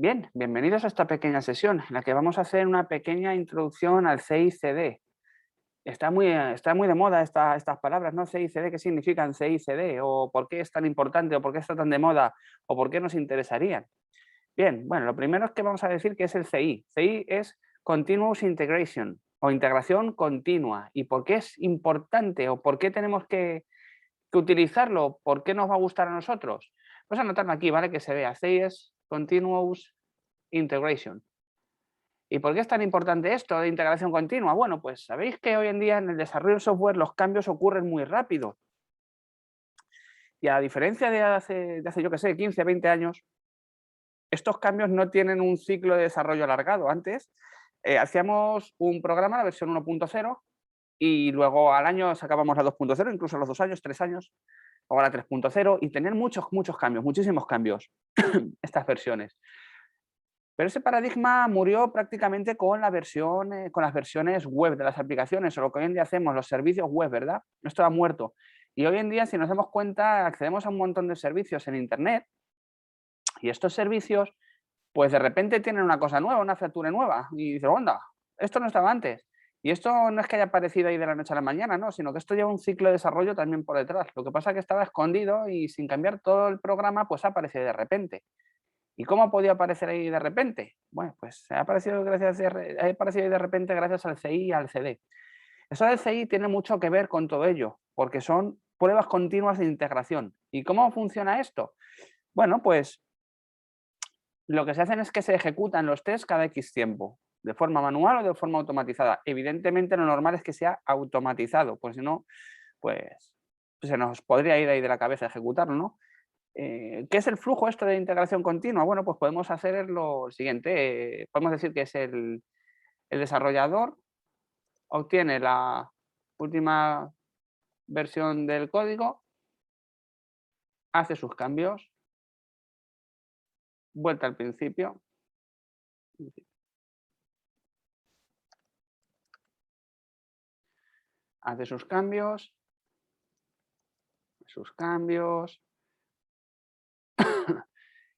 Bien, bienvenidos a esta pequeña sesión en la que vamos a hacer una pequeña introducción al CI/CD. Está muy de moda estas palabras, ¿no? CI/CD, ¿qué significan CI/CD? ¿O por qué es tan importante? ¿O por qué está tan de moda? ¿O por qué nos interesarían? Bien, bueno, lo primero es que vamos a decir que es el CI. CI es Continuous Integration o integración continua. ¿Y por qué es importante? ¿O por qué tenemos que utilizarlo? ¿Por qué nos va a gustar a nosotros? Pues anotarlo aquí, ¿vale? Que se vea. CI es Continuous Integration. ¿Y por qué es tan importante esto de integración continua? Bueno, pues sabéis que hoy en día en el desarrollo de software los cambios ocurren muy rápido. Y a diferencia de hace yo que sé, 15, 20 años, estos cambios no tienen un ciclo de desarrollo alargado. Antes hacíamos un programa, la versión 1.0, y luego al año sacábamos la 2.0, incluso a los 2 años, 3 años, o la 3.0, y tener muchos cambios, muchísimos cambios, estas versiones. Pero ese paradigma murió prácticamente con con las versiones web de las aplicaciones, o lo que hoy en día hacemos, los servicios web, ¿verdad? Esto ha muerto. Y hoy en día, si nos damos cuenta, accedemos a un montón de servicios en Internet y estos servicios, pues de repente tienen una cosa nueva, una feature nueva. Y dices, onda, esto no estaba antes. Y esto no es que haya aparecido ahí de la noche a la mañana, no, sino que esto lleva un ciclo de desarrollo también por detrás. Lo que pasa es que estaba escondido y sin cambiar todo el programa, pues ha aparecido de repente. ¿Y cómo ha podido aparecer ahí de repente? Bueno, pues ha aparecido, ha aparecido ahí de repente gracias al CI y al CD. Eso del CI tiene mucho que ver con todo ello, porque son pruebas continuas de integración. ¿Y cómo funciona esto? Bueno, pues lo que se hacen es que se ejecutan los tests cada X tiempo, de forma manual o de forma automatizada. Evidentemente lo normal es que sea automatizado, pues si no, pues se nos podría ir ahí de la cabeza ejecutarlo, ¿no? ¿Qué es el flujo esto de integración continua? Bueno, pues podemos hacer lo siguiente. Podemos decir que es el desarrollador obtiene la última versión del código, hace sus cambios, vuelta al principio, hace sus cambios,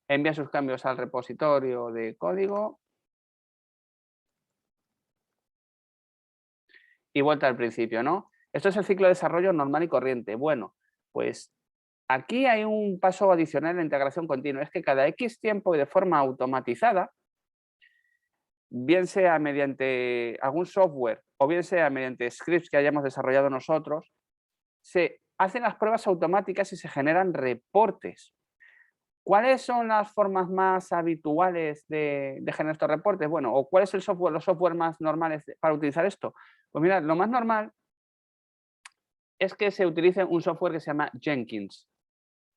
envía sus cambios al repositorio de código y vuelta al principio, ¿no? Esto es el ciclo de desarrollo normal y corriente. Bueno, pues aquí hay un paso adicional en la integración continua, es que cada X tiempo y de forma automatizada, bien sea mediante algún software o bien sea mediante scripts que hayamos desarrollado nosotros, se hacen las pruebas automáticas y se generan reportes. ¿Cuáles son las formas más habituales de generar estos reportes? Bueno, ¿o cuál es los software más normales para utilizar esto? Pues mira, lo más normal es que se utilice un software que se llama Jenkins,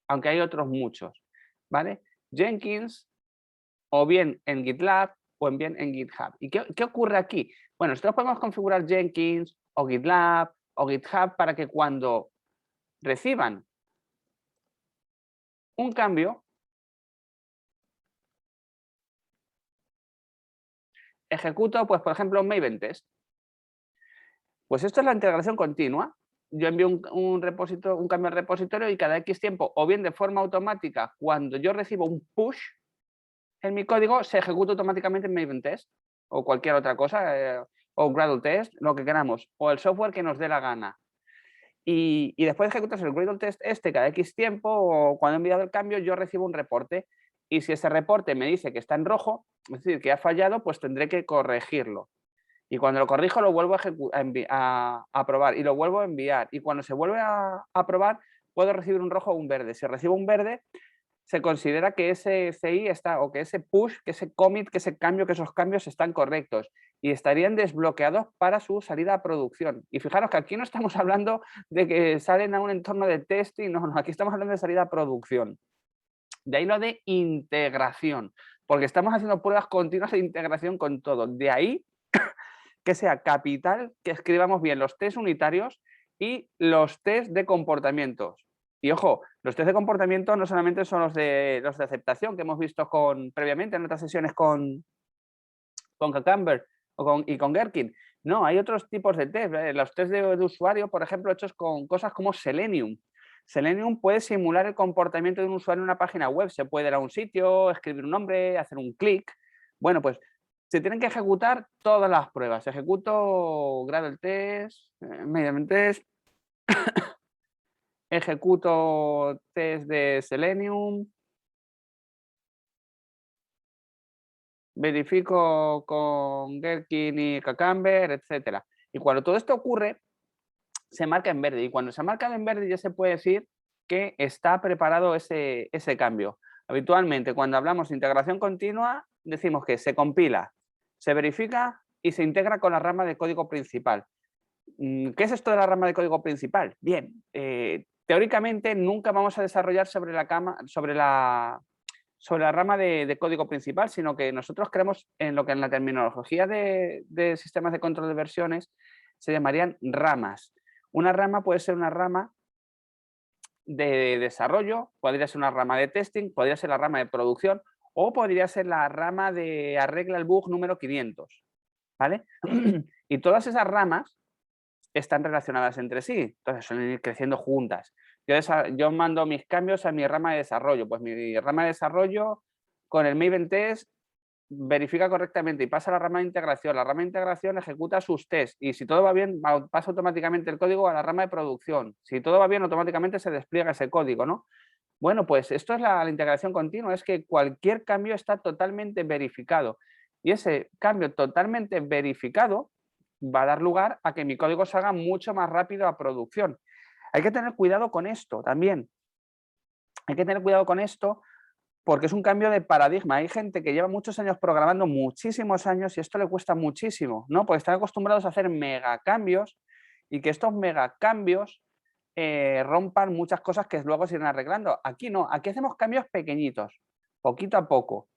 aunque hay otros muchos, ¿vale? Jenkins, o bien en GitLab, o bien en GitHub. ¿Y qué ocurre aquí? Bueno, nosotros podemos configurar Jenkins, o GitLab, o GitHub para que cuando reciban un cambio, ejecuto, pues, por ejemplo, Maven Test. Pues esto es la integración continua. Yo envío un cambio al repositorio y cada X tiempo, o bien de forma automática, cuando yo recibo un push en mi código, se ejecuta automáticamente en Maven Test o cualquier otra cosa, o Gradle Test, lo que queramos, o el software que nos dé la gana. Y después ejecutas el Gradle Test cada X tiempo, o cuando he enviado el cambio, yo recibo un reporte. Y si ese reporte me dice que está en rojo, es decir, que ha fallado, pues tendré que corregirlo. Y cuando lo corrijo lo vuelvo a probar y lo vuelvo a enviar. Y cuando se vuelve a probar puedo recibir un rojo o un verde. Si recibo un verde, se considera que ese CI está, o que ese push, que ese commit, que ese cambio, que esos cambios están correctos y estarían desbloqueados para su salida a producción. Y fijaros que aquí no estamos hablando de que salen a un entorno de testing, no, aquí estamos hablando de salida a producción. De ahí lo de integración, porque estamos haciendo pruebas continuas de integración con todo. De ahí que sea capital que escribamos bien los test unitarios y los test de comportamientos. Y ojo, los test de comportamiento no solamente son los de aceptación que hemos visto previamente en otras sesiones con Cucumber y con Gherkin. No, hay otros tipos de test. Los test de usuario, por ejemplo, hechos con cosas como Selenium. Selenium puede simular el comportamiento de un usuario en una página web. Se puede ir a un sitio, escribir un nombre, hacer un clic. Bueno, pues se tienen que ejecutar todas las pruebas. Ejecuto Gradle test, medium test, ejecuto test de Selenium, verifico con Gherkin y Cucumber, etc. Y cuando todo esto ocurre, se marca en verde. Y cuando se marca en verde ya se puede decir que está preparado ese cambio. Habitualmente, cuando hablamos de integración continua, decimos que se compila, se verifica y se integra con la rama de código principal. ¿Qué es esto de la rama de código principal? Bien, teóricamente nunca vamos a desarrollar sobre la rama de código principal, sino que nosotros creemos en lo que en la terminología de sistemas de control de versiones se llamarían ramas. Una rama puede ser una rama de desarrollo, podría ser una rama de testing, podría ser la rama de producción o podría ser la rama de arregla el bug número 500. ¿Vale? Y todas esas ramas están relacionadas entre sí, entonces suelen ir creciendo juntas. Yo mando mis cambios a mi rama de desarrollo, pues mi rama de desarrollo con el Maven Test verifica correctamente y pasa a la rama de integración. La rama de integración ejecuta sus tests y si todo va bien, pasa automáticamente el código a la rama de producción. Si todo va bien, automáticamente se despliega ese código, ¿no? Bueno, pues esto es la integración continua, es que cualquier cambio está totalmente verificado y ese cambio totalmente verificado va a dar lugar a que mi código salga mucho más rápido a producción. Hay que tener cuidado con esto también. Hay que tener cuidado con esto porque es un cambio de paradigma. Hay gente que lleva muchos años programando, muchísimos años, y esto le cuesta muchísimo, ¿no? Porque están acostumbrados a hacer megacambios y que estos megacambios rompan muchas cosas que luego se irán arreglando. Aquí no, aquí hacemos cambios pequeñitos, poquito a poco.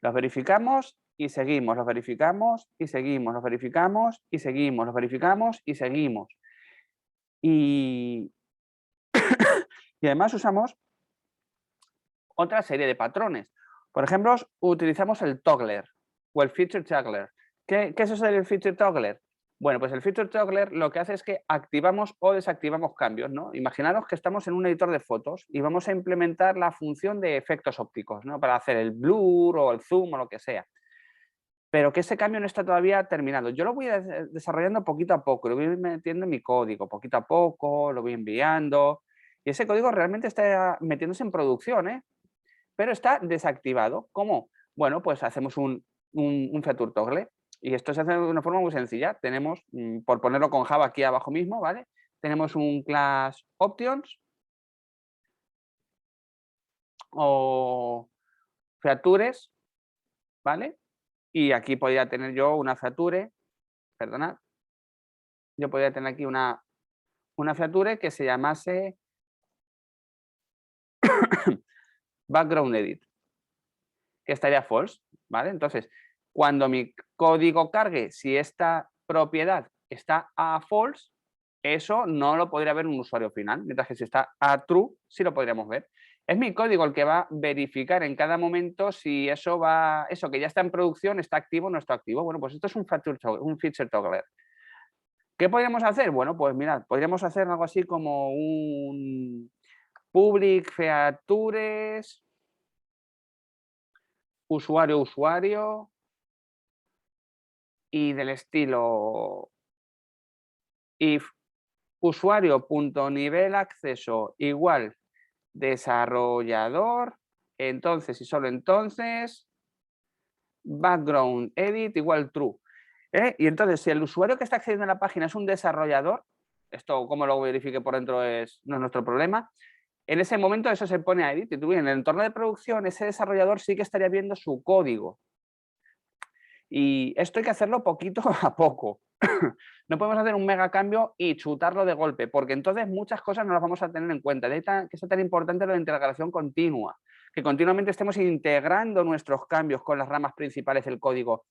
Los verificamos y seguimos, los verificamos y seguimos, los verificamos y seguimos, los verificamos y seguimos. Y, y además usamos otra serie de patrones. Por ejemplo, utilizamos el toggler o el feature toggler. ¿Qué es eso del feature toggler? Bueno, pues el feature toggler lo que hace es que activamos o desactivamos cambios, ¿no? Imaginaros que estamos en un editor de fotos y vamos a implementar la función de efectos ópticos, ¿no? Para hacer el blur o el zoom o lo que sea. Pero que ese cambio no está todavía terminado. Yo lo voy desarrollando poquito a poco, lo voy metiendo en mi código, poquito a poco, lo voy enviando. Y ese código realmente está metiéndose en producción, ¿eh? Pero está desactivado. ¿Cómo? Bueno, pues hacemos un feature toggle y esto se hace de una forma muy sencilla. Tenemos, por ponerlo con Java aquí abajo mismo, ¿vale? Tenemos un class options o features, ¿vale? Y aquí podría tener yo una feature, perdonad, yo podría tener aquí una feature que se llamase background edit, que estaría false, ¿vale? Entonces, cuando mi código cargue, si esta propiedad está a false, eso no lo podría ver un usuario final, mientras que si está a true, sí lo podríamos ver. Es mi código el que va a verificar en cada momento si eso que ya está en producción está activo o no está activo. Bueno, pues esto es un feature toggler. ¿Qué podríamos hacer? Bueno, pues mirad, podríamos hacer algo así como un public features usuario y del estilo if usuario.nivel acceso igual desarrollador, entonces y solo entonces background edit igual true. Y entonces, si el usuario que está accediendo a la página es un desarrollador, esto como lo verifique por dentro no es nuestro problema, en ese momento eso se pone a edit y tú en el entorno de producción ese desarrollador sí que estaría viendo su código. Y esto hay que hacerlo poquito a poco. No podemos hacer un mega cambio y chutarlo de golpe, porque entonces muchas cosas no las vamos a tener en cuenta. De ahí que sea tan importante la integración continua, que continuamente estemos integrando nuestros cambios con las ramas principales del código.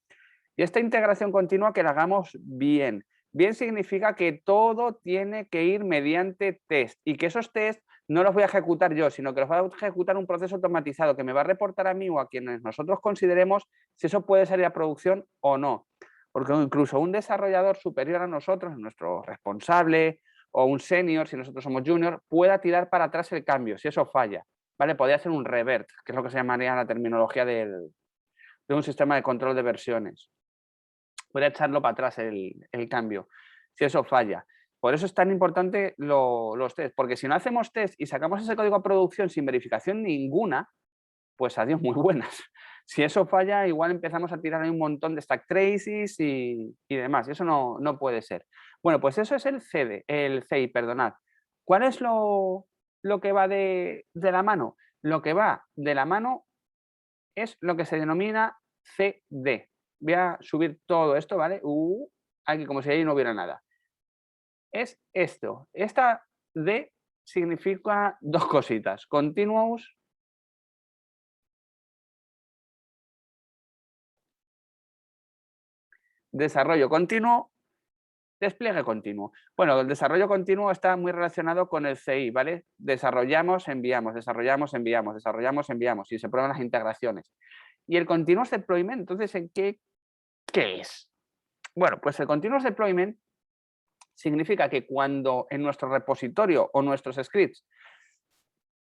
Y esta integración continua que la hagamos bien. Bien significa que todo tiene que ir mediante test y que esos tests no los voy a ejecutar yo, sino que los va a ejecutar un proceso automatizado que me va a reportar a mí o a quienes nosotros consideremos si eso puede salir a producción o no. Porque incluso un desarrollador superior a nosotros, nuestro responsable o un senior, si nosotros somos junior, pueda tirar para atrás el cambio, si eso falla, ¿vale? Podría hacer un revert, que es lo que se llamaría la terminología de un sistema de control de versiones. Podría echarlo para atrás el cambio, si eso falla. Por eso es tan importante los test, porque si no hacemos test y sacamos ese código a producción sin verificación ninguna, pues adiós, muy buenas. Si eso falla, igual empezamos a tirar ahí un montón de stack traces y demás, y eso no puede ser. Bueno, pues eso es el CI, perdonad. ¿Cuál es lo que va de la mano? Lo que va de la mano es lo que se denomina CD. Voy a subir todo esto, ¿vale? Aquí como si ahí no hubiera nada. Es esto. Esta D significa dos cositas. Continuous desarrollo continuo, despliegue continuo. Bueno, el desarrollo continuo está muy relacionado con el CI, ¿vale? Desarrollamos, enviamos, desarrollamos, enviamos, desarrollamos, enviamos y se prueban las integraciones. Y el continuous deployment, entonces, ¿en qué es? Bueno, pues el continuous deployment significa que cuando en nuestro repositorio o nuestros scripts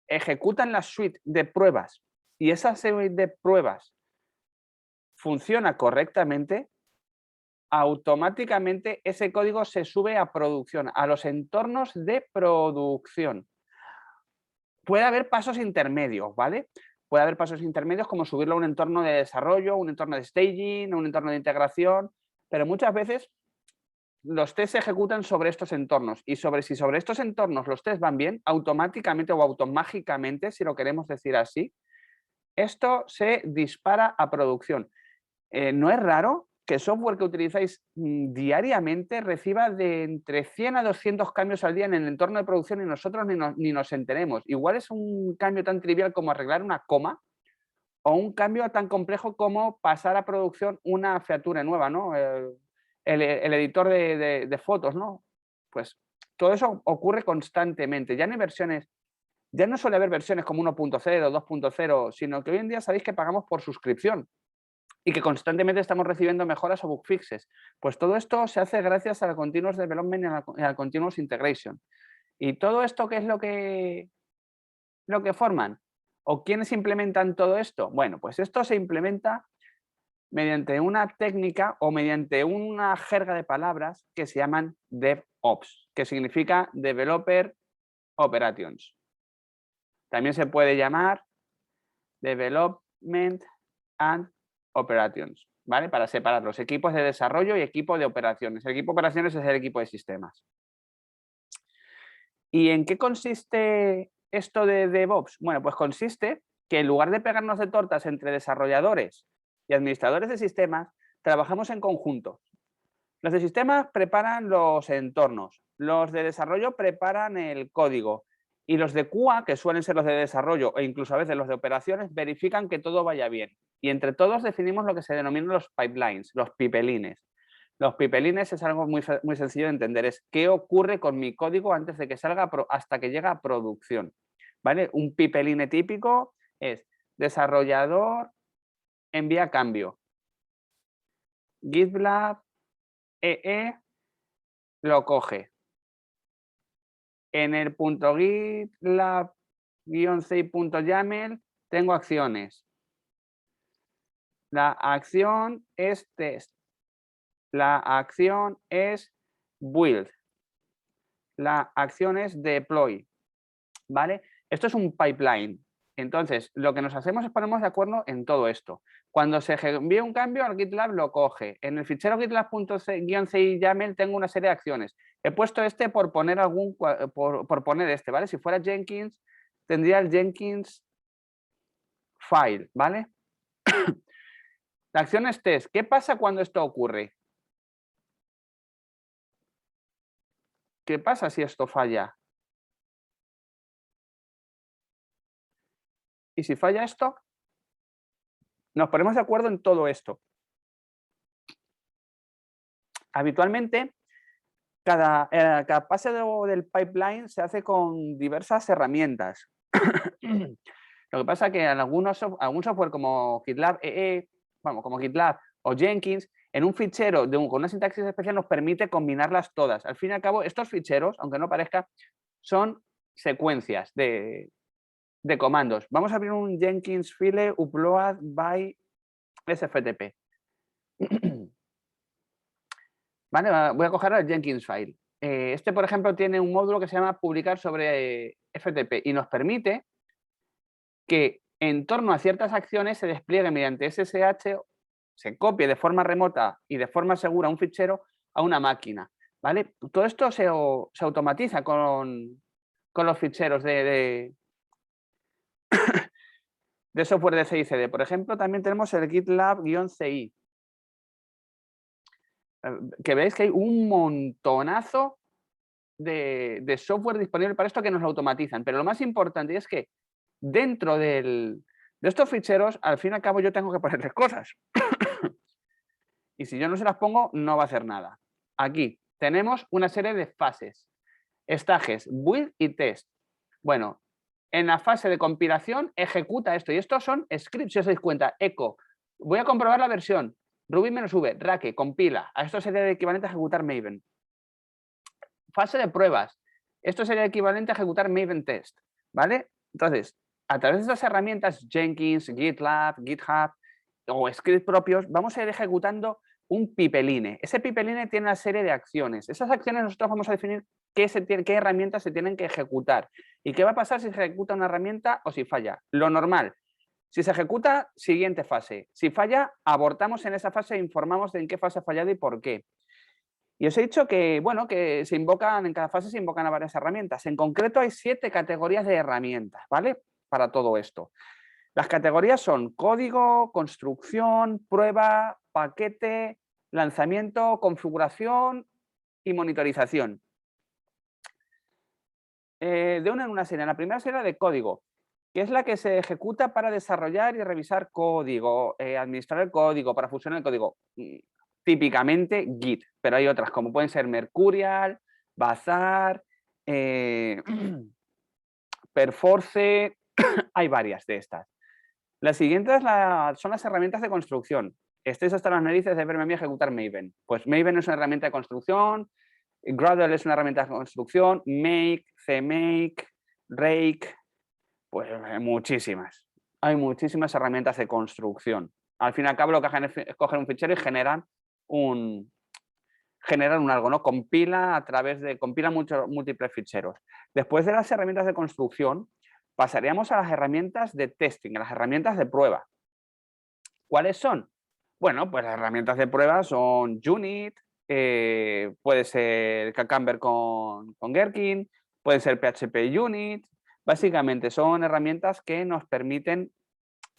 ejecutan la suite de pruebas y esa suite de pruebas funciona correctamente, automáticamente ese código se sube a producción, a los entornos de producción. Puede haber pasos intermedios, ¿vale? Puede haber pasos intermedios como subirlo a un entorno de desarrollo, un entorno de staging, un entorno de integración, pero muchas veces los tests se ejecutan sobre estos entornos y si sobre estos entornos los tests van bien, automáticamente o automágicamente, si lo queremos decir así, esto se dispara a producción. No es raro que el software que utilizáis diariamente reciba de entre 100 a 200 cambios al día en el entorno de producción y nosotros ni nos enteremos. Igual es un cambio tan trivial como arreglar una coma o un cambio tan complejo como pasar a producción una feature nueva, ¿no? El editor de fotos, ¿no? Pues todo eso ocurre constantemente. Ya no hay versiones, ya no suele haber versiones como 1.0, 2.0, sino que hoy en día sabéis que pagamos por suscripción y que constantemente estamos recibiendo mejoras o bug fixes. Pues todo esto se hace gracias al Continuous Development y al Continuous Integration. ¿Y todo esto qué es lo que forman? ¿O quiénes implementan todo esto? Bueno, pues esto se implementa mediante una técnica o mediante una jerga de palabras que se llaman DevOps, que significa Developer Operations. También se puede llamar Development and Operations, ¿vale? Para separar los equipos de desarrollo y equipo de operaciones. El equipo de operaciones es el equipo de sistemas. ¿Y en qué consiste esto de DevOps? Bueno, pues consiste que en lugar de pegarnos de tortas entre desarrolladores y administradores de sistemas, trabajamos en conjunto. Los de sistemas preparan los entornos, los de desarrollo preparan el código y los de QA, que suelen ser los de desarrollo e incluso a veces los de operaciones, verifican que todo vaya bien. Y entre todos definimos lo que se denominan los pipelines, los pipelines. Los pipelines es algo muy sencillo de entender, es qué ocurre con mi código antes de que salga hasta que llega a producción. ¿Vale? Un pipeline típico es desarrollador envía cambio. GitLab EE lo coge. En el .gitlab-c.yaml tengo acciones. La acción es test. La acción es build. La acción es deploy. ¿Vale? Esto es un pipeline. Entonces, lo que nos hacemos es ponernos de acuerdo en todo esto. Cuando se envía un cambio, al GitLab lo coge. En el fichero gitlab.c-yaml tengo una serie de acciones. He puesto este por poner por poner este, ¿vale? Si fuera Jenkins, tendría el Jenkins file, ¿vale? La acción es test. ¿Qué pasa cuando esto ocurre? ¿Qué pasa si esto falla? Y si falla esto, nos ponemos de acuerdo en todo esto. Habitualmente, cada pase del pipeline se hace con diversas herramientas. Lo que pasa es que en algún software como GitLab EE, como GitLab o Jenkins, en un fichero con una sintaxis especial nos permite combinarlas todas. Al fin y al cabo, estos ficheros, aunque no parezca, son secuencias de comandos. Vamos a abrir un Jenkins file upload by SFTP. Vale, voy a coger el Jenkins file. Este, por ejemplo, tiene un módulo que se llama publicar sobre FTP y nos permite que en torno a ciertas acciones se despliegue mediante SSH, se copie de forma remota y de forma segura un fichero a una máquina. ¿Vale? Todo esto se automatiza con los ficheros de software de CI/CD. Por ejemplo, también tenemos el GitLab-CI. Que veis que hay un montonazo de software disponible para esto que nos lo automatizan. Pero lo más importante es que dentro de estos ficheros, al fin y al cabo, yo tengo que ponerles cosas. Y si yo no se las pongo, no va a hacer nada. Aquí tenemos una serie de fases. Stages, build y test. Bueno, en la fase de compilación ejecuta esto. Y estos son scripts, si os dais cuenta. Echo, voy a comprobar la versión. Ruby-v, Rake, compila. A esto sería el equivalente a ejecutar Maven. Fase de pruebas. Esto sería el equivalente a ejecutar Maven test. ¿Vale? Entonces, a través de estas herramientas, Jenkins, GitLab, GitHub o scripts propios, vamos a ir ejecutando un pipeline. Ese pipeline tiene una serie de acciones. Esas acciones nosotros vamos a definir qué herramientas se tienen que ejecutar y qué va a pasar si se ejecuta una herramienta o si falla. Lo normal. Si se ejecuta, siguiente fase. Si falla, abortamos en esa fase e informamos de en qué fase ha fallado y por qué. Y os he dicho que, bueno, que en cada fase se invocan a varias herramientas. En concreto hay 7 categorías de herramientas, ¿vale? Para todo esto. Las categorías son código, construcción, prueba, paquete, lanzamiento, configuración y monitorización. De una en una serie. La primera serie de código, que es la que se ejecuta para desarrollar y revisar código, administrar el código, para fusionar el código. Típicamente Git, pero hay otras como pueden ser Mercurial, Bazaar, Perforce, hay varias de estas. Las siguientes son las herramientas de construcción. Estéis hasta las narices de verme a mí ejecutar Maven. Pues Maven es una herramienta de construcción, Gradle es una herramienta de construcción, Make, CMake, Rake, pues muchísimas. Hay muchísimas herramientas de construcción. Al fin y al cabo lo que hacen es coger un fichero y generan algo, ¿no? Compila múltiples ficheros. Después de las herramientas de construcción, pasaríamos a las herramientas de testing, a las herramientas de prueba. ¿Cuáles son? Bueno, pues las herramientas de prueba son Unit, puede ser Cucumber con Gherkin, puede ser PHP Unit. Básicamente son herramientas que nos permiten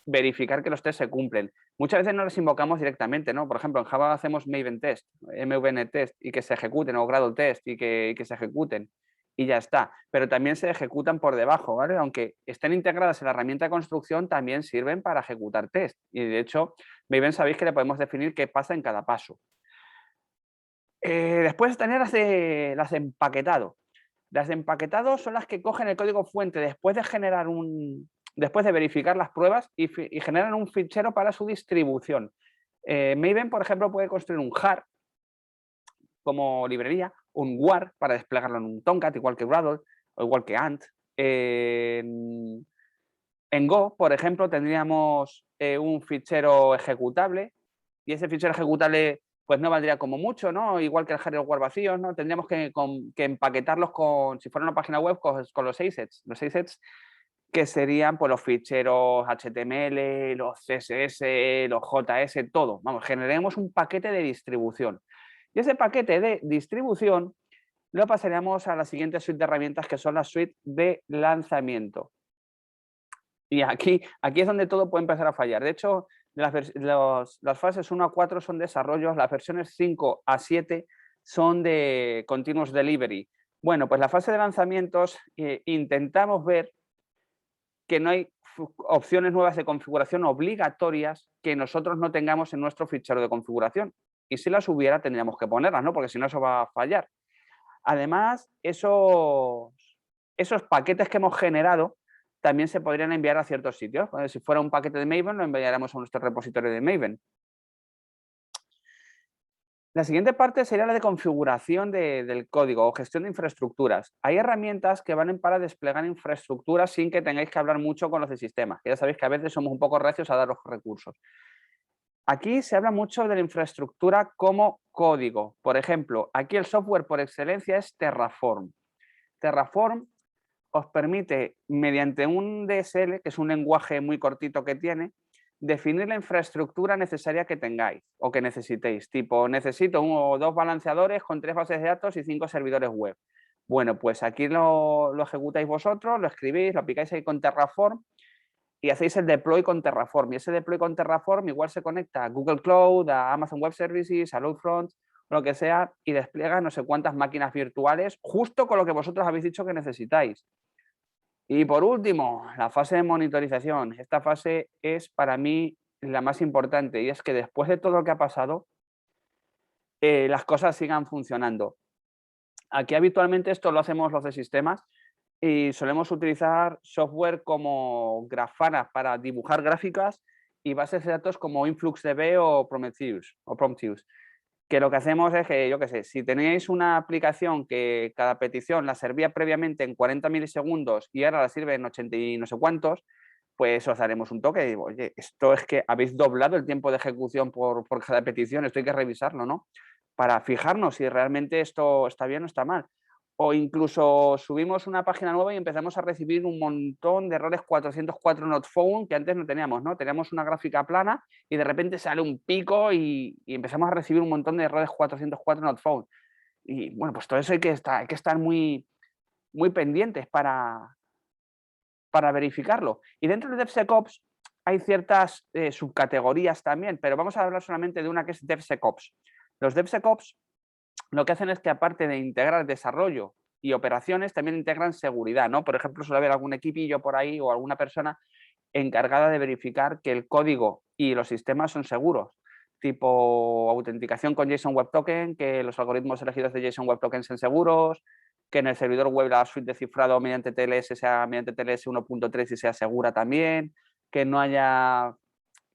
verificar que los tests se cumplen. Muchas veces no las invocamos directamente, ¿no? Por ejemplo, en Java hacemos Maven test, MVN test y que se ejecuten, o Gradle test y que se ejecuten y ya está. Pero también se ejecutan por debajo, ¿vale? Aunque estén integradas en la herramienta de construcción, también sirven para ejecutar test. Y de hecho, Maven sabéis que le podemos definir qué pasa en cada paso. Después tener las de empaquetado. Las de empaquetado son las que cogen el código fuente después de verificar las pruebas y generan un fichero para su distribución. Maven, por ejemplo, puede construir un jar como librería, un war para desplegarlo en un Tomcat, igual que Gradle o igual que Ant. En Go, por ejemplo, tendríamos un fichero ejecutable y ese fichero ejecutable pues no valdría como mucho, ¿no? Igual que el jar y el war vacíos, ¿no? Tendríamos que empaquetarlos si fuera una página web, con los assets. Los assets que serían pues, los ficheros HTML, los CSS, los JS, todo. Vamos, generemos un paquete de distribución. Y ese paquete de distribución lo pasaríamos a la siguiente suite de herramientas, que son la suite de lanzamiento. Y aquí es donde todo puede empezar a fallar. De hecho, las fases 1 a 4 son desarrollos, las versiones 5 a 7 son de continuous delivery. Bueno, pues la fase de lanzamientos intentamos ver que no hay opciones nuevas de configuración obligatorias que nosotros no tengamos en nuestro fichero de configuración. Y si las hubiera, tendríamos que ponerlas, ¿no? Porque si no, eso va a fallar. Además, esos paquetes que hemos generado también se podrían enviar a ciertos sitios. Si fuera un paquete de Maven, lo enviaríamos a nuestro repositorio de Maven. La siguiente parte sería la de configuración del código o gestión de infraestructuras. Hay herramientas que valen para desplegar infraestructuras sin que tengáis que hablar mucho con los de sistemas. Ya sabéis que a veces somos un poco recios a dar los recursos. Aquí se habla mucho de la infraestructura como código. Por ejemplo, aquí el software por excelencia es Terraform. Terraform os permite, mediante un DSL, que es un lenguaje muy cortito que tiene, definir la infraestructura necesaria que tengáis o que necesitéis. Tipo, necesito 1 o 2 balanceadores con 3 bases de datos y 5 servidores web. Bueno, pues aquí lo ejecutáis vosotros, lo escribís, lo aplicáis ahí con Terraform y hacéis el deploy con Terraform. Y ese deploy con Terraform igual se conecta a Google Cloud, a Amazon Web Services, a CloudFront, lo que sea, y despliega no sé cuántas máquinas virtuales justo con lo que vosotros habéis dicho que necesitáis. Y por último, la fase de monitorización. Esta fase es para mí la más importante y es que después de todo lo que ha pasado, las cosas sigan funcionando. Aquí habitualmente esto lo hacemos los de sistemas y solemos utilizar software como Grafana para dibujar gráficas y bases de datos como InfluxDB o Prometheus, que lo que hacemos es que, yo qué sé, si tenéis una aplicación que cada petición la servía previamente en 40 milisegundos y ahora la sirve en 80 y no sé cuántos, pues os daremos un toque y digo, oye, esto es que habéis doblado el tiempo de ejecución por cada petición, esto hay que revisarlo, ¿no? Para fijarnos si realmente esto está bien o está mal. O incluso subimos una página nueva y empezamos a recibir un montón de errores 404 not found que antes no teníamos, ¿no? Teníamos una gráfica plana y de repente sale un pico y empezamos a recibir un montón de errores 404 not found. Y bueno, pues todo eso hay que estar muy, muy pendientes para verificarlo. Y dentro de DevSecOps hay ciertas subcategorías también, pero vamos a hablar solamente de una que es DevSecOps. Los DevSecOps lo que hacen es que aparte de integrar desarrollo y operaciones, también integran seguridad, ¿no? Por ejemplo, suele haber algún equipillo por ahí o alguna persona encargada de verificar que el código y los sistemas son seguros, tipo autenticación con JSON Web Token, que los algoritmos elegidos de JSON Web Token sean seguros, que en el servidor web la suite de cifrado mediante TLS sea mediante TLS 1.3 y sea segura también, que no haya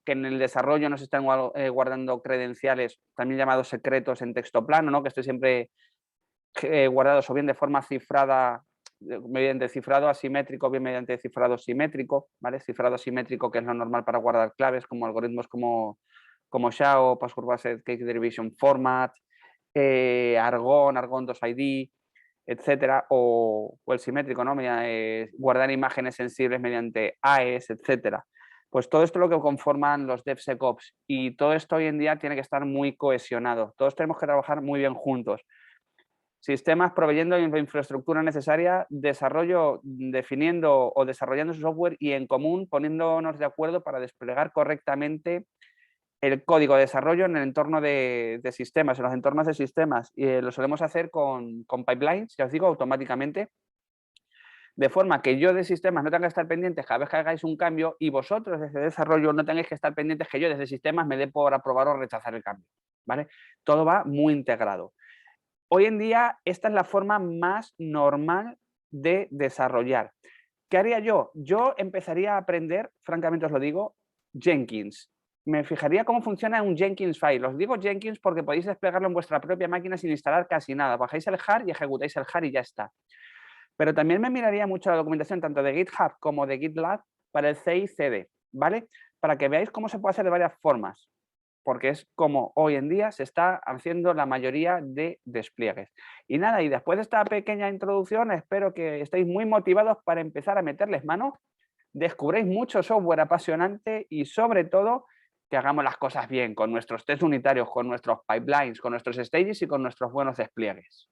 que en el desarrollo no se estén guardando credenciales, también llamados secretos en texto plano, ¿no? Que esté siempre guardados o bien de forma cifrada mediante cifrado asimétrico o bien mediante cifrado simétrico, ¿vale? Cifrado asimétrico, que es lo normal para guardar claves, como algoritmos como SHA, Password Based Case Derivation Format, Argon 2ID, etcétera, o el simétrico, ¿no? Guardar imágenes sensibles mediante AES, etcétera. Pues todo esto es lo que conforman los DevSecOps y todo esto hoy en día tiene que estar muy cohesionado. Todos tenemos que trabajar muy bien juntos. Sistemas proveyendo infraestructura necesaria, desarrollo definiendo o desarrollando su software y en común poniéndonos de acuerdo para desplegar correctamente el código de desarrollo en el entorno de sistemas, en los entornos de sistemas. Y lo solemos hacer con pipelines, ya os digo, automáticamente, de forma que yo de sistemas no tenga que estar pendientes cada vez que hagáis un cambio y vosotros desde desarrollo no tengáis que estar pendientes que yo desde sistemas me dé por aprobar o rechazar el cambio. ¿Vale? Todo va muy integrado. Hoy en día esta es la forma más normal de desarrollar. ¿Qué haría yo? Yo empezaría a aprender, francamente os lo digo, Jenkins. Me fijaría cómo funciona un Jenkins file. Os digo Jenkins porque podéis desplegarlo en vuestra propia máquina sin instalar casi nada. Bajáis el jar y ejecutáis el jar y ya está. Pero también me miraría mucho la documentación tanto de GitHub como de GitLab para el CI/CD, ¿vale? Para que veáis cómo se puede hacer de varias formas, porque es como hoy en día se está haciendo la mayoría de despliegues. Y nada, y después de esta pequeña introducción, espero que estéis muy motivados para empezar a meterles mano, descubréis mucho software apasionante y sobre todo que hagamos las cosas bien con nuestros test unitarios, con nuestros pipelines, con nuestros stages y con nuestros buenos despliegues.